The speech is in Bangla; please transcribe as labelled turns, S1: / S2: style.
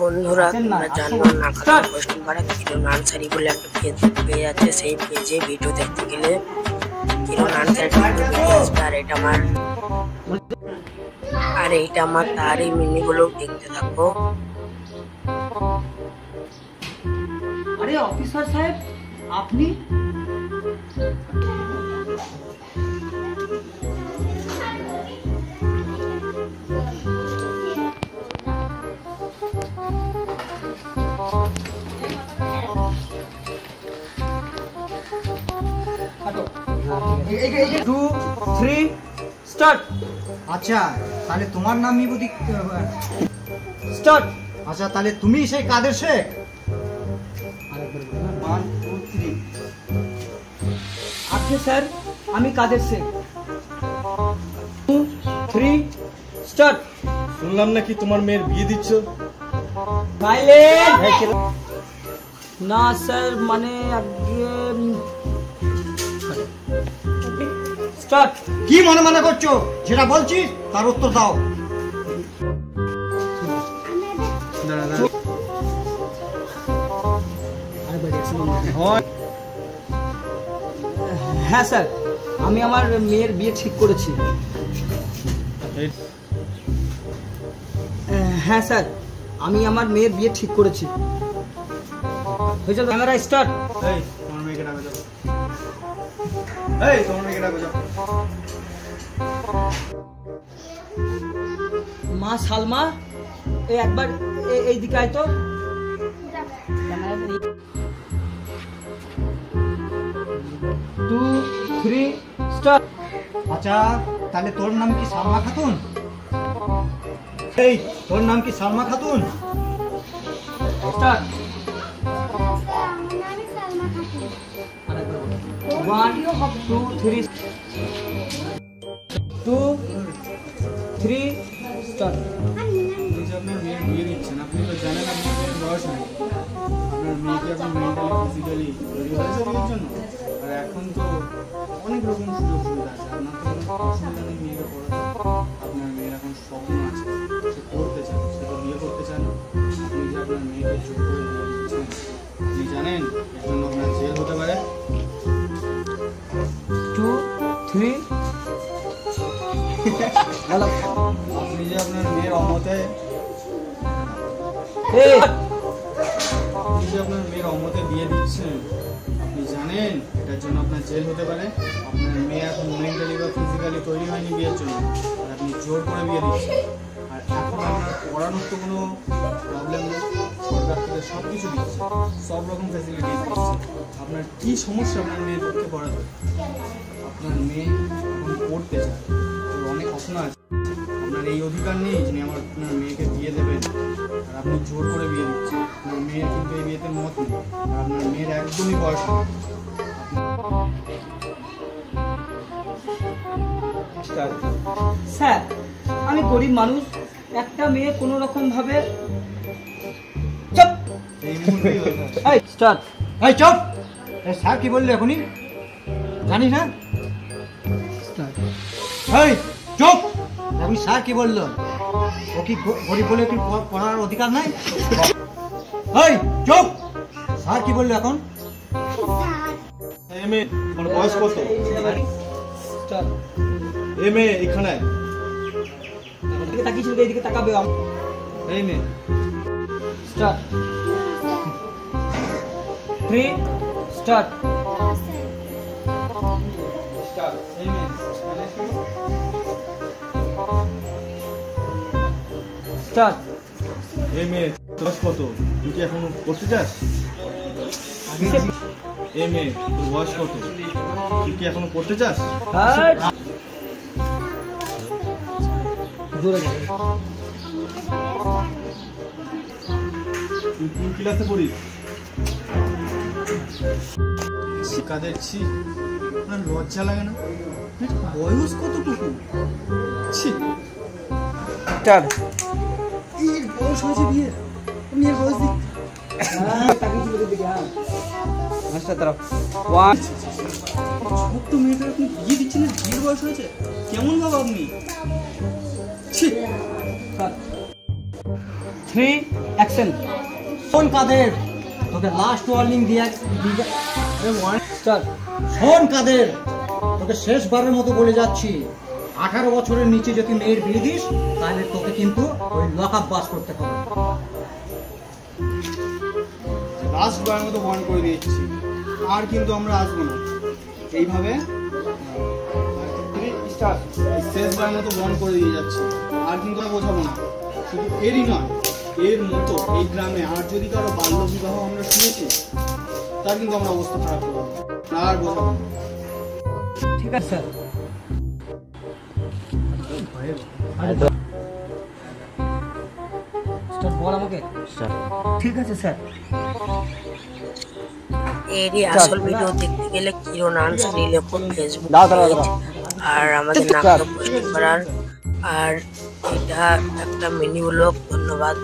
S1: বন্ধুরা তোমরা জানো না কোশ্চেন পারে কিরণ আনসারি বলে একটা পেজ আছে, সেই পেজে ভিডিও দেখতে গেলে কিরণ আনসারি আর এইটা আমার তারই মিনিগুলো দেখতে থাকো।
S2: আরে অফিসার সাহেব আপনি স্টার্ট।
S3: আচ্ছা তাহলে তোমার নাম নিবুদি
S2: স্টার্ট।
S3: আচ্ছা তাহলে তুমি সেই কাদের শেখ?
S2: 1 2 3। আচ্ছা স্যার আমি কাদের শেখ। 2 3 স্টার্ট।
S4: শুনলাম নাকি তোমার মেয়ের বিয়ে দিচ্ছ?
S2: না স্যার মানে স্টার্ট।
S3: কি মনে মনে করছো? যেটা বলছি তার উত্তর দাও।
S2: হ্যাঁ স্যার আমি আমার মেয়ের বিয়ে ঠিক করেছি। হ্যাঁ স্যার আমি আমার মেয়ের বিয়ে ঠিক করেছি। Camera start.
S4: এই তোমার মেয়েকে ডাকো যাও। এই তোমার মেয়েকে ডাকো যাও।
S2: মা সালমা এই একবার এই দিকে আয় তো। 2 3 স্টার্ট।
S3: আচ্ছা তাহলে তোর নাম কি সালমা খাতুন? এই তোর নাম কি সালমা খাতুন?
S2: স্টার্ট। 1 2 3 2 3 স্টার্ট।
S4: এই যে আপনার মেয়ের বিয়ে দিচ্ছেন, আপনি তো জানেন আপনার মেয়ের বয়স নেই। আপনার মেয়েকে আপনি মেন্টালি ফিজিক্যালি তৈরি হয়েছে বিয়ের জন্য। আর এখন তো অনেক রকম সুযোগ সুবিধা আছে, আপনার তো কোনো অসুবিধা নেই মেয়েকে পড়াতে। আপনার মেয়ের এখন স্বপ্ন আছে, সে পড়তে চায়, সে তো বিয়ে করতে চায় না। আপনি যে আপনার মেয়েকে চোখ করে বিয়ে দিচ্ছেন, আপনি জানেন এর জন্য আপনার জেল হতে পারে।
S2: 2 3 হ্যালো।
S4: আপনি যে আপনার মেয়ের অমতে বিয়ে দিচ্ছেন, আপনি জানেন এটার জন্য আপনার জেল হতে পারে। আপনার মেয়ে এখন মেন্টালি বা ফিজিক্যালি তৈরি হয়নি বিয়ের জন্য, আর আপনি জোর করে বিয়ে দিচ্ছেন। আর এখন আপনার পড়ানোর তো কোনো প্রবলেম নেই, সরকার থেকে সব কিছু দিচ্ছে, সব রকম ফ্যাসিলিটিস দিচ্ছে। আপনার কী সমস্যা আপনার মেয়ের পক্ষে পড়াতে? আপনার মেয়ে এখন পড়তে চায়, ওর অনেক স্বপ্ন আছে। আপনার এই অধিকার নেই যে আপনার মেয়েকে বিয়ে দেবেন আর আপনি জোর করে বিয়ে দিচ্ছেন। আপনার মেয়ের কিন্তু এই বিয়েতে মত নেই, আর আপনার মেয়ের একদমই বয়স নেই।
S2: স্যার আমি গরিব মানুষ, একটা মেয়ে কোনো রকম ভাবে চুপ।
S4: এই মুহূর্তেই
S2: এই স্টার্ট।
S3: এই চুপ। এই স্যার কি বললে এখনই? জানিস না? এই চুপ। এখন স্যার কি বললো? ও কি গরিব বলে কি পড়ার অধিকার নাই? এই চুপ। স্যার কি বললো এখন?
S4: এই মেয়ে তোমার বয়স কত?
S2: স্টার্ট।
S4: এই মেয়ে এখানে
S2: এদিকে তাকিয়েছিল, এইদিকে তাকাবে।
S4: এই মেয়ে
S2: স্টার্ট। 3 স্টার্ট।
S4: এই মেয়ে
S2: স্টার্ট।
S4: এই মেয়ে বয়স কত? তুই কি এখন পড়তে চাস? এই মেয়ে তোর বয়স কত? তুই কি এখনো পড়তে চাস?
S2: জোরে
S4: তুই কোন ক্লাসে পড়িস? শিকাদের ছি, আপনার লজ্জা লাগে না? বয়স কতটুকু? ছি,
S2: স্টার্ট।
S4: এর বয়স হয়েছে বিয়ে, আপনি এর বয়স দিন।
S2: তাকিয়েছিল এইদিকে। হ্যাঁ মাস্টার তরফ 1
S4: ছোট্ট মেয়েটার আপনি বিয়ে দিচ্ছেন, বিয়ের বয়স হয়েছে? কেমন বাবা আপনি? ছি।
S2: 3 অ্যাকশন।
S3: শোন কাদের, তোকে লাস্ট ওয়ার্নিং দিয়ে
S2: স্টার্ট।
S3: শোন কাদের, তোকে শেষবারের মতো বলে যাচ্ছি, 18 বছরের নিচে যদি মেয়ের বিয়ে দিস তাহলে তোকে কিন্তু ওই লকআপ বাস করতে হবে।
S4: লাস্ট বার মতো বন্ধ করে দিয়েছি, আর কিন্তু আমরা আসবো না এইভাবে। শেষবার মতো বন্ধ করে দিয়ে যাচ্ছি, আর কিন্তু আমরা বোঝাবো না। শুধু এরই নয়, এর মতো এই গ্রামে আর যদি কারো বাল্য বিবাহ আমরা শুনেছি, তার কিন্তু আমরা অবস্থা খারাপ করবো, আর বোঝাবো না।
S2: ঠিক আছে স্যার। স্টার্ট বল আমাকে। ঠিক আছে স্যার।
S1: এরই আসল ভিডিও দেখতে গেলে কিরণ আনসারি লেখো ফেসবুক আর আমাদের নামটা পোস্ট করার। আর এটা একটা মিনি ব্লগ। ধন্যবাদ।